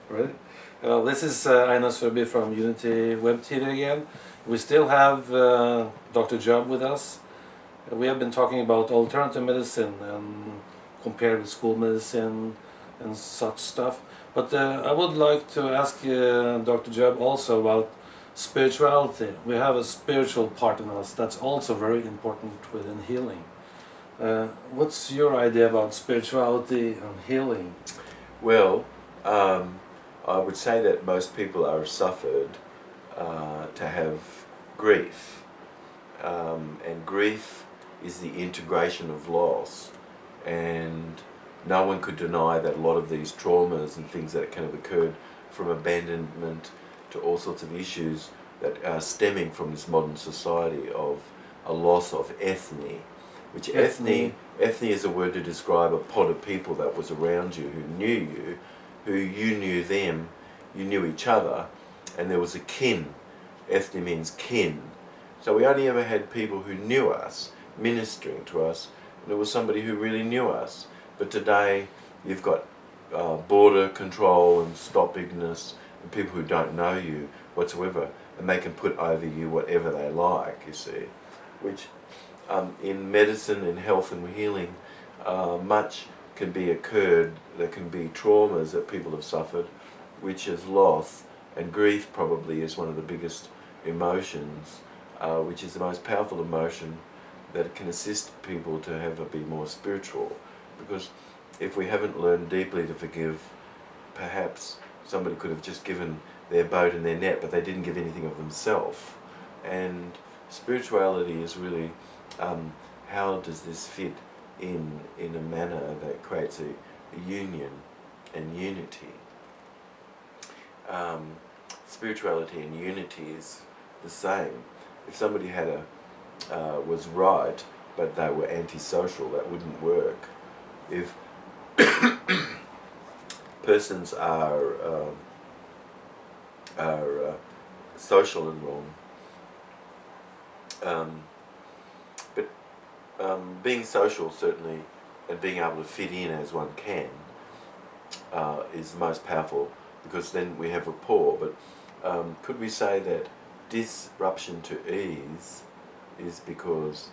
Right. This is Einar Søby from Unity Web TV again. We still have Dr. Jubb with us. We have been talking about alternative medicine and compared with school medicine and such stuff. But I would like to ask Dr. Jubb also about spirituality. We have a spiritual part in us that's also very important within healing. What's your idea about spirituality and healing? Well, I would say that most people are suffered to have grief, and grief is the integration of loss, and no one could deny that a lot of these traumas and things that kind of occurred from abandonment to all sorts of issues that are stemming from this modern society of a loss of ethne, which ethne is a word to describe a pod of people that was around you, who knew you, who you knew them, you knew each other, and there was a kin. Ethne means kin. So we only ever had people who knew us, ministering to us, and it was somebody who really knew us. But today you've got border control and stoppingness, and people who don't know you whatsoever, and they can put over you whatever they like, you see, which in medicine, in health and healing, much can be occurred. There can be traumas that people have suffered, which is loss, and grief probably is one of the biggest emotions, which is the most powerful emotion that can assist people to be more spiritual. Because if we haven't learned deeply to forgive, perhaps somebody could have just given their boat and their net, but they didn't give anything of themselves. And spirituality is really how does this fit in a manner that creates a union and unity. Spirituality and unity is the same. If somebody had was right, but they were antisocial, that wouldn't work. If persons are social and wrong, but being social certainly, and being able to fit in as one can, is the most powerful, because then we have rapport. But could we say that disruption to ease is because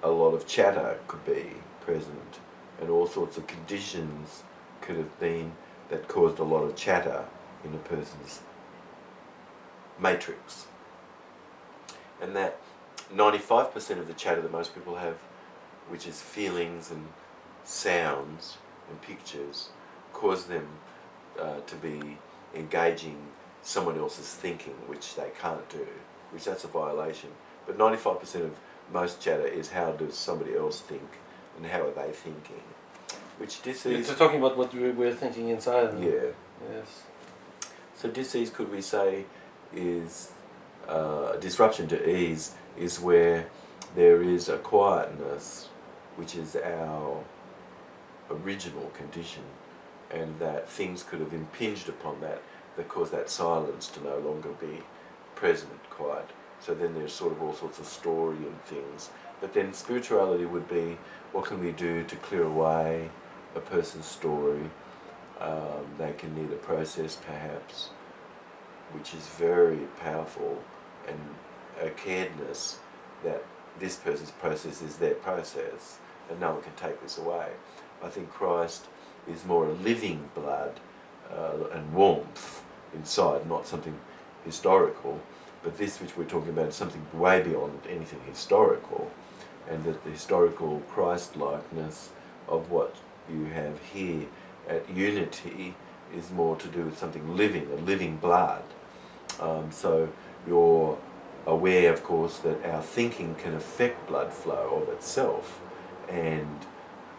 a lot of chatter could be present, and all sorts of conditions could have been that caused a lot of chatter in a person's matrix, and that 95% of the chatter that most people have, which is feelings and sounds and pictures, cause them to be engaging someone else's thinking, which they can't do, which that's a violation. But 95% of most chatter is how does somebody else think and how are they thinking, which disease... You're talking about what we're thinking inside. Yeah. Yes. So disease, could we say, is disruption to ease is where there is a quietness, which is our original condition, and that things could have impinged upon that caused that silence to no longer be present quite. So then there's sort of all sorts of story and things. But then spirituality would be, what can we do to clear away a person's story? They can need a process perhaps, which is very powerful, and a caredness that this person's process is their process, and no one can take this away. I think Christ is more a living blood and warmth inside, not something historical, but this which we're talking about is something way beyond anything historical, and that the historical Christ-likeness of what you have here at Unity is more to do with something living, a living blood. So you're aware, of course, that our thinking can affect blood flow of itself, and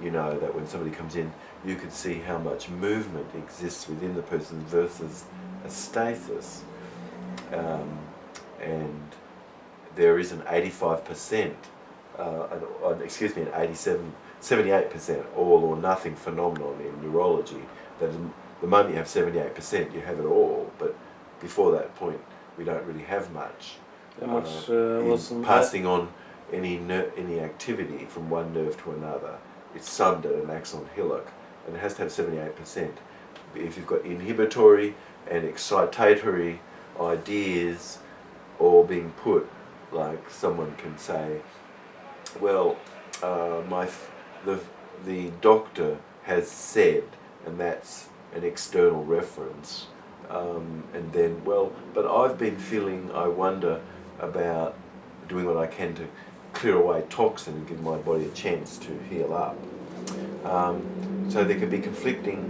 you know that when somebody comes in, you could see how much movement exists within the person versus a stasis. And there is an 85%, an 78% all or nothing phenomenon in neurology, that the moment you have 78%, you have it all, but before that point, we don't really have much. Passing on any activity from one nerve to another. It's sundered and acts on hillock, and it has to have 78%. if you've got inhibitory and excitatory ideas all being put, like someone can say, well, the doctor has said, and that's an external reference, and then, well, but I've been feeling, I wonder about doing what I can to clear away toxin and give my body a chance to heal up. So there can be conflicting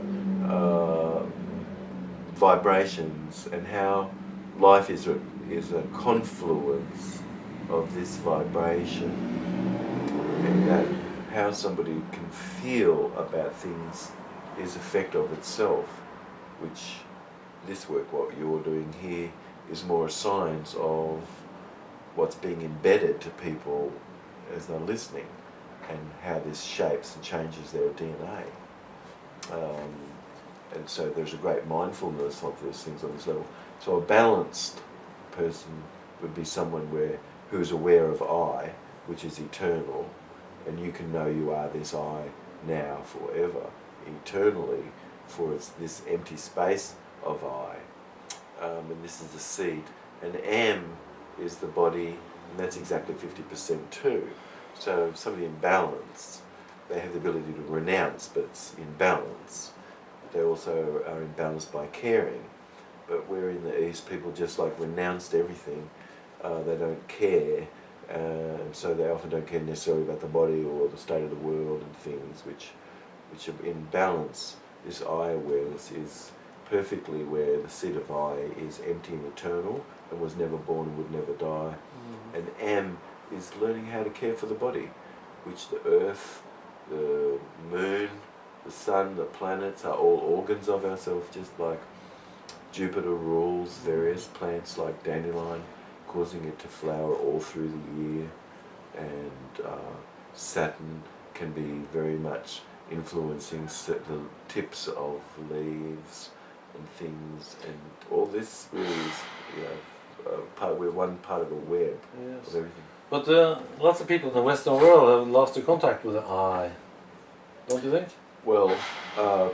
vibrations, and how life is a confluence of this vibration, and that how somebody can feel about things is effect of itself, which this work, what you're doing here, is more a science of what's being embedded to people as they're listening, and how this shapes and changes their DNA. And so there's a great mindfulness of these things on this level. So a balanced person would be someone who's aware of I, which is eternal, and you can know you are this I now forever, eternally, for it's this empty space of I. And this is the seed. And am is the body, and that's exactly 50% too. So if somebody in balance, they have the ability to renounce, but it's in balance. They also are in balance by caring. But where in the East, people just like renounced everything. They don't care, and so they often don't care necessarily about the body or the state of the world and things, which are in balance. This I awareness is perfectly where the seed of I is empty and eternal, and was never born and would never die. And am is learning how to care for the body, which the earth, the moon, the sun, the planets are all organs of ourselves, just like Jupiter rules various plants like dandelion, causing it to flower all through the year, and Saturn can be very much influencing the tips of leaves and things, and all this really is, we're one part of a web of everything. But lots of people in the Western world have lost the contact with the I. Don't you think? Well,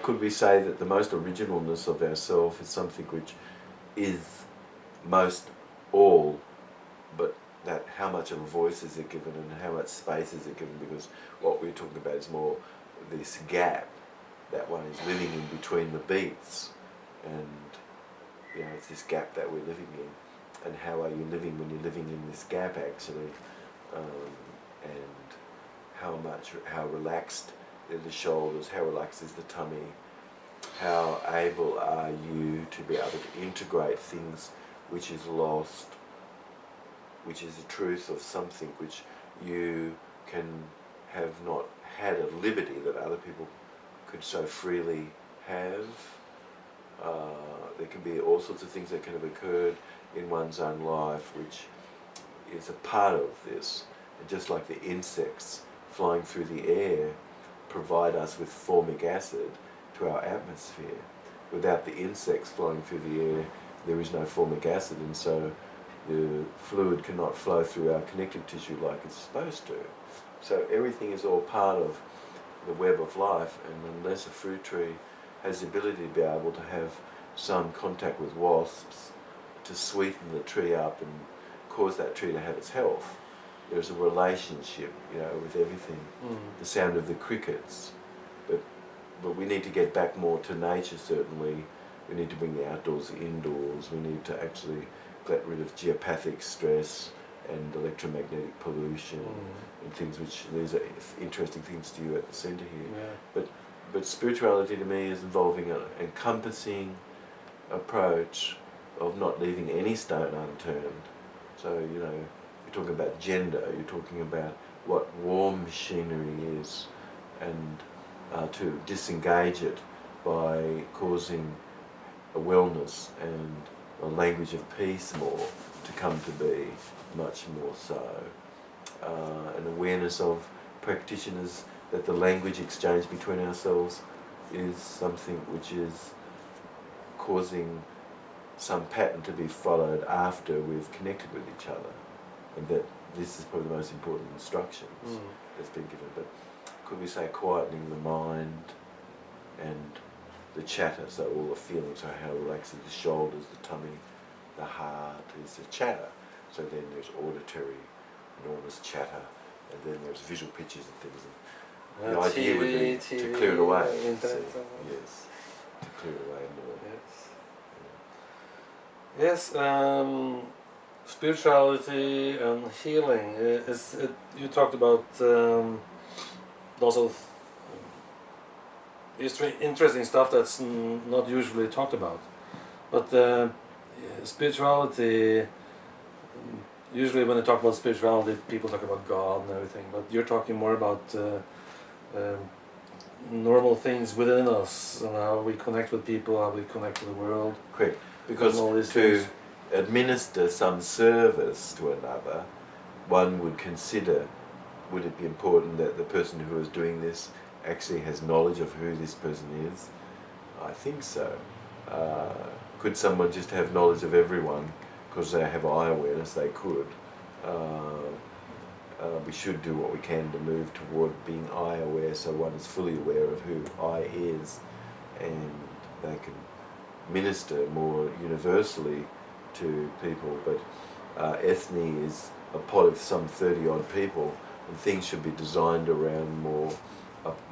could we say that the most originalness of ourself is something which is most all, but that how much of a voice is it given and how much space is it given? Because what we're talking about is more this gap that one is living in between the beats, and it's this gap that we're living in. And how are you living when you're living in this gap, actually, and how relaxed are the shoulders, how relaxed is the tummy, how able are you to be able to integrate things which is lost, which is the truth of something which you can have not had a liberty that other people could so freely have. There can be all sorts of things that can have occurred in one's own life which is a part of this. And just like the insects flying through the air provide us with formic acid to our atmosphere. Without the insects flying through the air, there is no formic acid, and so the fluid cannot flow through our connective tissue like it's supposed to. So everything is all part of the web of life, and unless a fruit tree has the ability to be able to have some contact with wasps to sweeten the tree up and cause that tree to have its health, there's a relationship, with everything. The sound of the crickets, but we need to get back more to nature. Certainly, we need to bring the outdoors indoors. We need to actually get rid of geopathic stress and electromagnetic pollution and things which, these are interesting things to you at the centre here. But spirituality to me is involving an encompassing approach of not leaving any stone unturned. So, you're talking about gender, you're talking about what war machinery is, and to disengage it by causing a wellness and a language of peace more to come to be, much more so. An awareness of practitioners that the language exchange between ourselves is something which is causing some pattern to be followed after we've connected with each other, and that this is probably the most important instructions that's been given. But could we say quietening the mind and the chatter, so all the feelings, so how relaxes the shoulders, the tummy, the heart is the chatter. So then there's auditory, enormous chatter, and then there's visual pictures and things. And the idea would be to clear it away. Internet, Yes, to clear it away more. Yes. Yes. Spirituality and healing. You talked about lots of interesting stuff that's not usually talked about, but spirituality. Usually, when they talk about spirituality, people talk about God and everything. But you're talking more about normal things within us and how we connect with people, how we connect with the world. Correct. Because to administer some service to another, one would consider, would it be important that the person who is doing this actually has knowledge of who this person is? I think so. Could someone just have knowledge of everyone because they have eye awareness? They could. We should do what we can to move toward being eye aware, so one is fully aware of who eye is, and they can minister more universally to people. But ethne is a pod of some 30 odd people, and things should be designed around more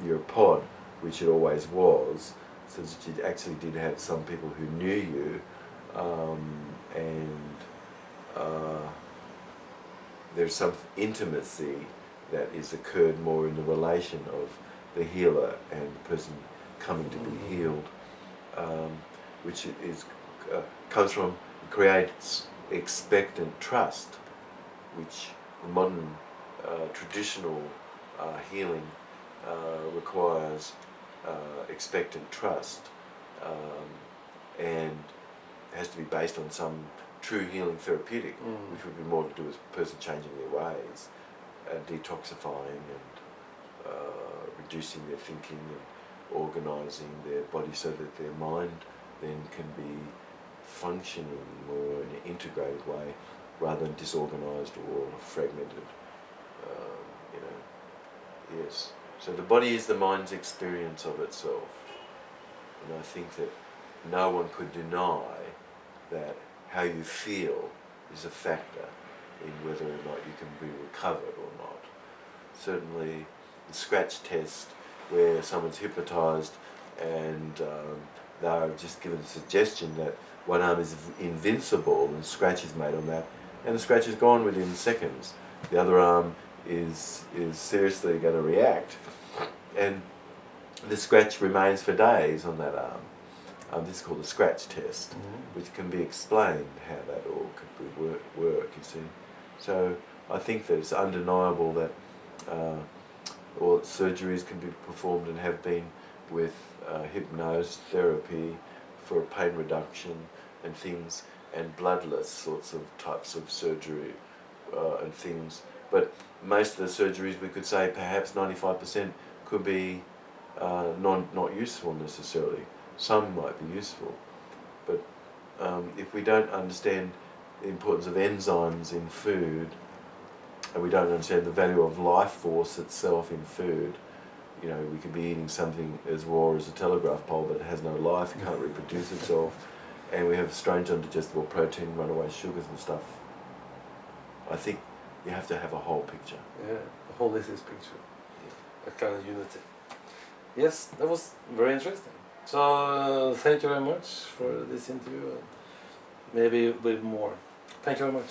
your pod, which it always was, so that you actually did have some people who knew you, and there's some intimacy that is occurred more in the relation of the healer and the person coming to be healed, which is comes from, creates expectant trust, which the modern traditional healing requires expectant trust, and has to be based on some true healing therapeutic, which would be more to do with a person changing their ways, detoxifying and reducing their thinking and organising their body so that their mind then can be functioning more in an integrated way rather than disorganised or fragmented. Yes. So the body is the mind's experience of itself, and I think that no one could deny that how you feel is a factor in whether or not you can be recovered or not. Certainly the scratch test, where someone's hypnotised and they're just given a suggestion that one arm is invincible and scratch is made on that, and the scratch is gone within seconds. The other arm is seriously going to react, and the scratch remains for days on that arm. This is called the scratch test, which can be explained how that all could work, you see. So I think that it's undeniable that all surgeries can be performed and have been with hypnose therapy for pain reduction and things, and bloodless sorts of types of surgery and things. But most of the surgeries, we could say perhaps 95% could be not useful necessarily. Some might be useful, but if we don't understand the importance of enzymes in food, and we don't understand the value of life force itself in food, you know, we could be eating something as raw as a telegraph pole, but it has no life, it can't reproduce itself, and we have strange undigestible protein, runaway sugars and stuff. I think you have to have a whole picture. Yeah, a holistic picture, a kind of unity. Yes, that was very interesting. So thank you very much for this interview, and maybe a bit more. Thank you very much.